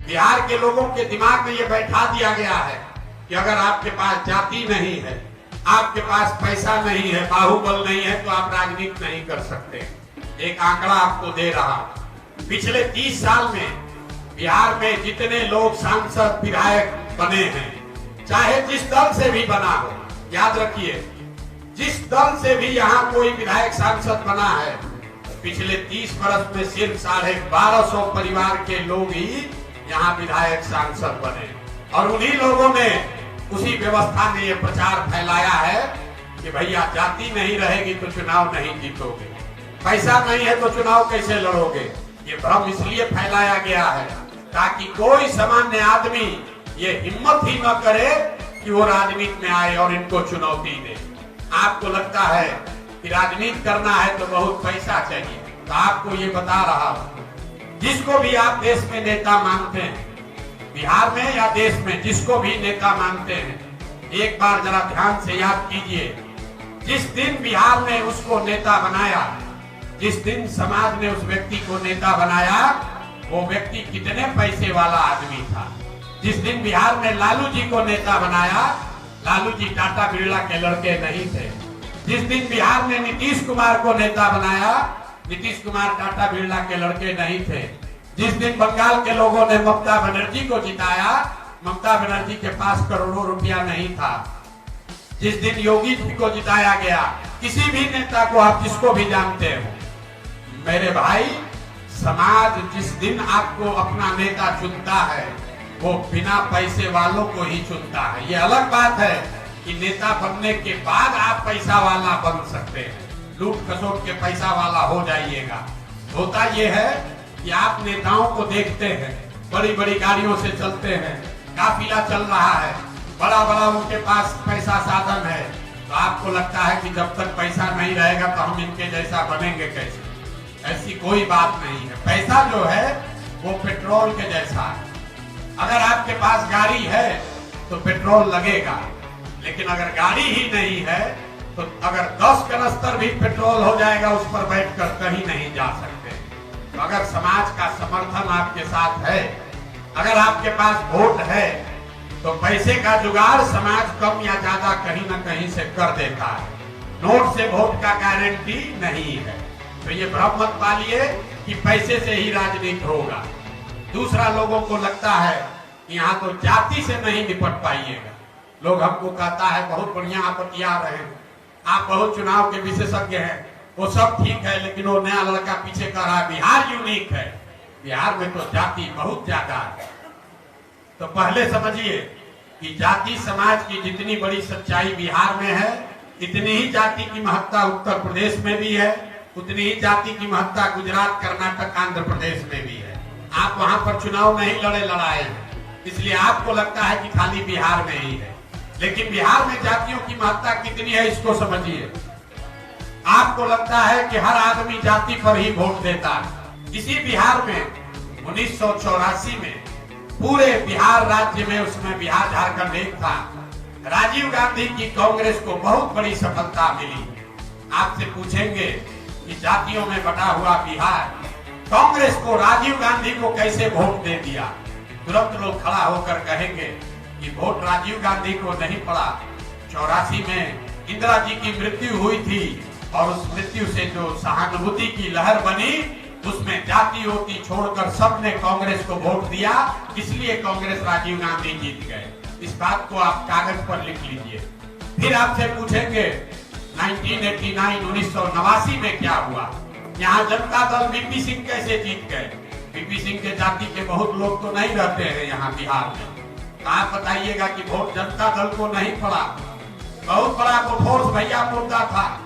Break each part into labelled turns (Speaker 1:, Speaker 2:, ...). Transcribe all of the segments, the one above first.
Speaker 1: बिहार के लोगों के दिमाग में ये बैठा दिया गया है कि अगर आपके पास जाति नहीं है, आपके पास पैसा नहीं है, बाहुबल नहीं है, तो आप राजनीति नहीं कर सकते। एक आंकड़ा आपको दे रहा, पिछले 30 साल में बिहार में जितने लोग सांसद विधायक बने हैं, चाहे जिस दल से भी बना हो, याद रखिए, जिस दल से भी यहाँ कोई विधायक सांसद बना है, पिछले 30 वर्ष में सिर्फ 1250 परिवार के लोग ही यहाँ विधायक सांसद बने। और उन्हीं लोगों ने, उसी व्यवस्था ने ये प्रचार फैलाया है कि भैया जाति नहीं रहेगी तो चुनाव नहीं जीतोगे, पैसा नहीं है तो चुनाव कैसे लड़ोगे। ये भ्रम इसलिए फैलाया गया है ताकि कोई सामान्य आदमी ये हिम्मत ही न करे कि वो राजनीति में आए और इनको चुनौती दे। आपको लगता है कि राजनीति करना है तो बहुत पैसा चाहिए, तो आपको ये बता रहा हूं, जिसको भी आप देश में नेता मानते हैं, बिहार में या देश में जिसको भी नेता मानते हैं, एक बार जरा ध्यान से याद कीजिए, जिस दिन बिहार ने उसको नेता बनाया, जिस दिन समाज ने उस व्यक्ति को नेता बनाया, वो व्यक्ति कितने पैसे वाला आदमी था। जिस दिन बिहार ने लालू जी को नेता बनाया, लालू जी टाटा बिरला के लड़के नहीं थे। जिस दिन बिहार ने नीतीश कुमार को नेता बनाया, नीतीश कुमार टाटा बिरला के लड़के नहीं थे। जिस दिन बंगाल के लोगों ने ममता बनर्जी को जिताया, ममता बनर्जी के पास करोड़ों रुपया नहीं था। जिस दिन योगी जी को जिताया गया, किसी भी नेता को आप जिसको भी जानते हो, मेरे भाई, समाज जिस दिन आपको अपना नेता चुनता है, वो बिना पैसे वालों को ही चुनता है। ये अलग बात है कि नेता बनने के बाद आप पैसा वाला बन सकते हैं, लूट खसोट के पैसा वाला हो जाइएगा। होता ये है कि आप नेताओं को देखते हैं, बड़ी बड़ी गाड़ियों से चलते हैं, काफिला चल रहा है, बड़ा बड़ा उनके पास पैसा साधन है, तो आपको लगता है कि जब तक पैसा नहीं रहेगा तो हम इनके जैसा बनेंगे कैसे। ऐसी कोई बात नहीं है। पैसा जो है वो पेट्रोल के जैसा है। अगर आपके पास गाड़ी है तो पेट्रोल लगेगा, लेकिन अगर गाड़ी ही नहीं है तो अगर 10 कनस्तर भी पेट्रोल हो जाएगा, उस पर बैठकर कहीं नहीं जा सकते। तो अगर समाज का समर्थन आपके साथ है, अगर आपके पास वोट है, तो पैसे का जुगाड़ समाज कम या ज्यादा कहीं ना कहीं से कर देता है। नोट से वोट का गारंटी नहीं है। तो ये भ्रम मत पालिए कि पैसे से ही राजनीति होगा। दूसरा, लोगों को लगता है कि यहाँ तो जाति से नहीं निपट पाइएगा। लोग हमको कहता है बहुत बढ़िया आप बतिया रहे हैं, आप बहुत चुनाव के विशेषज्ञ हैं, वो सब ठीक है, लेकिन वो नया लड़का पीछे कह रहा है बिहार यूनिक है, बिहार में तो जाति बहुत ज्यादा है। तो पहले समझिए कि जाति समाज की जितनी बड़ी सच्चाई बिहार में है, इतनी ही जाति की महत्ता उत्तर प्रदेश में भी है, उतनी ही जाति की महत्ता गुजरात, कर्नाटक, आंध्र प्रदेश में भी है। आप वहां पर चुनाव नहीं लड़ाए हैं, इसलिए आपको लगता है कि खाली बिहार में ही है, लेकिन बिहार में जातियों की महत्ता कितनी है इसको समझिए। आपको लगता है कि हर आदमी जाति पर ही वोट देता है। इसी बिहार में 1984 में पूरे बिहार राज्य में, उसमें बिहार झारखंड एक था, राजीव गांधी की कांग्रेस को बहुत बड़ी सफलता मिली। आपसे पूछेंगे कि जातियों में बटा हुआ बिहार, कांग्रेस को, राजीव गांधी को कैसे वोट दे दिया? तुरंत लोग खड़ा होकर कहेंगे कि वोट राजीव गांधी को नहीं पड़ा। 84 में इंदिरा जी की मृत्यु हुई थी और उस मृत्यु से जो सहानुभूति की लहर बनी, उसमें जाति होती छोड़कर सबने कांग्रेस को वोट दिया, इसलिए कांग्रेस, राजीव गांधी जीत गए। इस बात को आप कागज पर लिख लीजिए। फिर आपसे पूछेंगे 1989 में क्या हुआ? यहाँ जनता दल वीपी सिंह कैसे जीत गए? वीपी सिंह के जाति के बहुत लोग तो नहीं रहते हैं यहाँ बिहार में। आप बताइएगा कि वोट जनता दल को नहीं पड़ा। बहुत बड़ा फोर्स भैया मुद्दा था,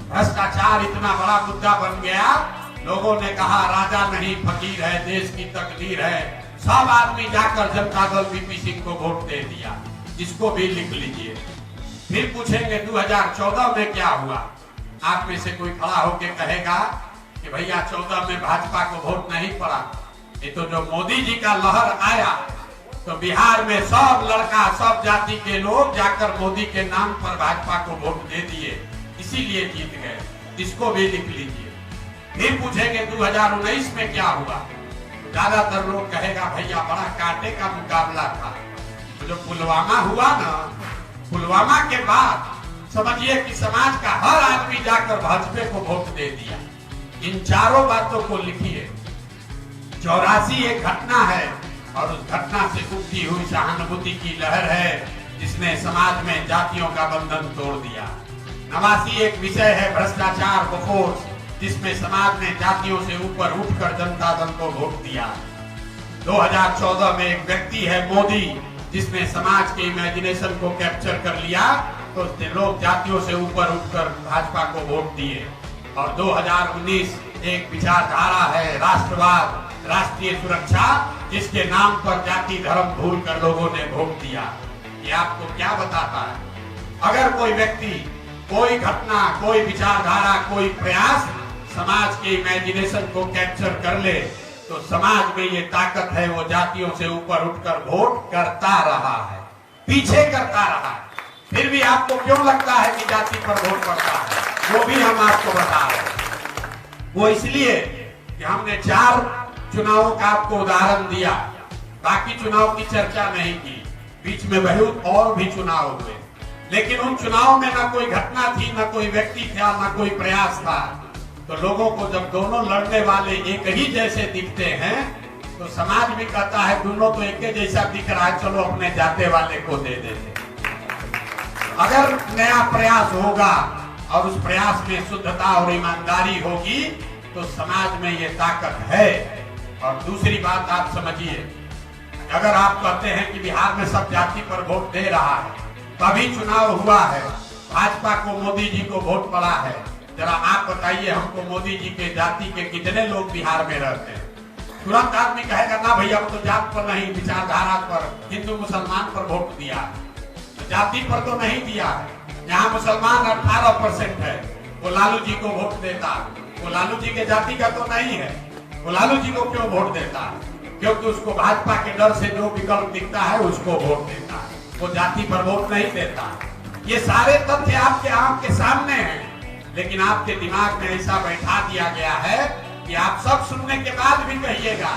Speaker 1: भ्रष्टाचार इतना बड़ा मुद्दा बन गया, लोगों ने कहा राजा नहीं फकीर है, देश की तकदीर है, सब आदमी जाकर जनता दल वीपी सिंह को वोट दे दिया। इसको भी लिख लीजिए। फिर पूछेंगे 2014 में क्या हुआ? आप में से कोई खड़ा होके कहेगा कि भैया 14 में भाजपा को वोट नहीं पड़ा। ये तो जो मोदी जी का लहर आया तो बिहार में सब लड़का, सब जाति के लोग जाकर मोदी के नाम पर भाजपा को वोट दे दिए, इसीलिए जीत गए। इसको भी लिख लीजिए। फिर पूछेंगे 2019 में क्या हुआ? ज्यादातर लोग कहेगा भैया बड़ा कांटे का मुकाबला था। तो जो पुलवामा हुआ ना, पुलवामा के बाद समझिए कि समाज का हर आदमी जाकर भाजपा को वोट दे दिया। इन चारों बातों को लिखिए। 84 एक घटना है और उस घटना से उठती हुई सहानुभूति की लहर है जिसने समाज में जातियों का बंधन तोड़ दिया। 89 एक विषय है भ्रष्टाचार बफोर्स, जिसमें समाज ने जातियों से ऊपर उठकर जनता दल को वोट दिया। 2014 में एक व्यक्ति है मोदी, जिसने समाज के इमेजिनेशन को कैप्चर कर लिया, तो लोग जातियों से ऊपर उठकर भाजपा को वोट दिए। और 2019 एक विचारधारा है राष्ट्रवाद, राष्ट्रीय सुरक्षा, जिसके नाम पर जाति धर्म भूल कर लोगों ने वोट दिया। ये आपको क्या बताता है? अगर कोई व्यक्ति, कोई घटना, कोई विचारधारा, कोई प्रयास समाज के इमेजिनेशन को कैप्चर कर ले, तो समाज में ये ताकत है, वो जातियों से ऊपर उठकर वोट करता रहा है, पीछे करता रहा है। फिर भी आपको क्यों लगता है कि जाति पर वोट पड़ता है? वो भी हम आपको बता रहे हैं। वो इसलिए कि हमने 4 चुनावों का आपको उदाहरण दिया, बाकी चुनाव की चर्चा नहीं की। बीच में बहुत और भी चुनाव हुए, लेकिन उन चुनाव में ना कोई घटना थी, ना कोई व्यक्ति था, ना कोई प्रयास था। तो लोगों को जब दोनों लड़ने वाले एक ही जैसे दिखते हैं, तो समाज भी कहता है दोनों तो एक जैसा दिख रहा है, चलो अपने जाते वाले को दे देते। अगर नया प्रयास होगा और उस प्रयास में शुद्धता और ईमानदारी होगी, तो समाज में ये ताकत है। और दूसरी बात आप समझिए, अगर आप कहते हैं कि बिहार में सब जाति पर वोट दे रहा है, कभी चुनाव हुआ है, भाजपा को मोदी जी को वोट पड़ा है, जरा आप बताइए हमको मोदी जी के जाति के कितने लोग बिहार में रहते हैं? तुरंत आदमी कहेगा ना भैया वो तो जात पर नहीं, विचारधारा पर, हिंदू मुसलमान पर वोट दिया, तो जाति पर तो नहीं दिया है। यहाँ मुसलमान 18% है, वो लालू जी को वोट देता, वो लालू जी के जाति का तो नहीं है, वो लालू जी को क्यों वोट देता है? क्योंकि उसको भाजपा के डर से जो विकल्प दिखता है उसको वोट देता है, वो जाति पर वोट नहीं देता। ये सारे तथ्य आपके आंख के सामने हैं, लेकिन आपके दिमाग में ऐसा बैठा दिया गया है कि आप सब सुनने के बाद भी कहिएगा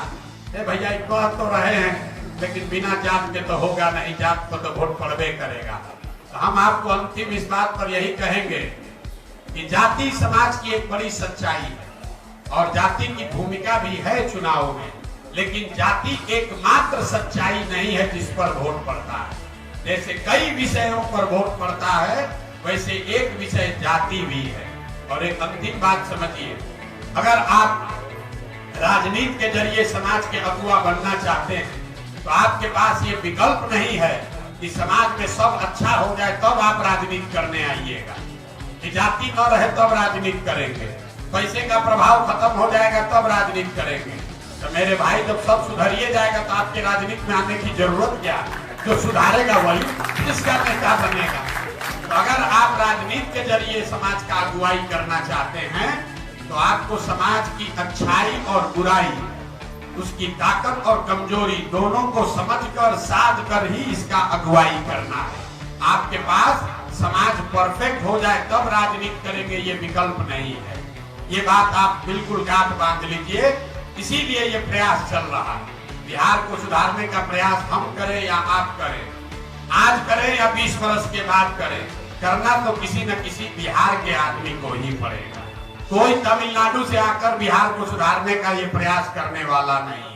Speaker 1: भैया कह तो रहे हैं, लेकिन बिना जात के तो होगा नहीं, जात को तो वोट पड़बे करेगा। तो हम आपको अंतिम इस बात पर यही कहेंगे कि जाति समाज की एक बड़ी सच्चाई है और जाति की भूमिका भी है चुनाव में, लेकिन जाति एकमात्र सच्चाई नहीं है जिस पर वोट पड़ता है। जैसे कई विषयों पर वोट पड़ता है, वैसे एक विषय जाति भी है। और एक अंतिम बात समझिए, अगर आप राजनीति के जरिए समाज के अगुवा बनना चाहते हैं, तो आपके पास ये विकल्प नहीं है कि समाज में सब अच्छा हो जाए तब आप राजनीति करने आइएगा, कि जाति न रहे तब राजनीति करेंगे, पैसे का प्रभाव खत्म हो जाएगा तब राजनीति करेंगे। तो मेरे भाई जब सब सुधरिए जाएगा तो आपके राजनीति में आने की जरूरत क्या? जो सुधारेगा वही इसका नेता बनेगा। तो अगर आप राजनीति के जरिए समाज का अगुवाई करना चाहते हैं, तो आपको समाज की अच्छाई और बुराई, उसकी ताकत और कमजोरी दोनों को समझकर साध कर ही इसका अगुवाई करना है। आपके पास समाज परफेक्ट हो जाए तब राजनीति करेंगे, ये विकल्प नहीं है। ये बात आप बिल्कुल गांठ बांध लीजिए। इसीलिए ये प्रयास चल रहा है। बिहार को सुधारने का प्रयास हम करें या आप करें, आज करें या 20 वर्ष के बाद करें, करना तो किसी न किसी बिहार के आदमी को ही पड़ेगा। कोई तमिलनाडु से आकर बिहार को सुधारने का ये प्रयास करने वाला नहीं है।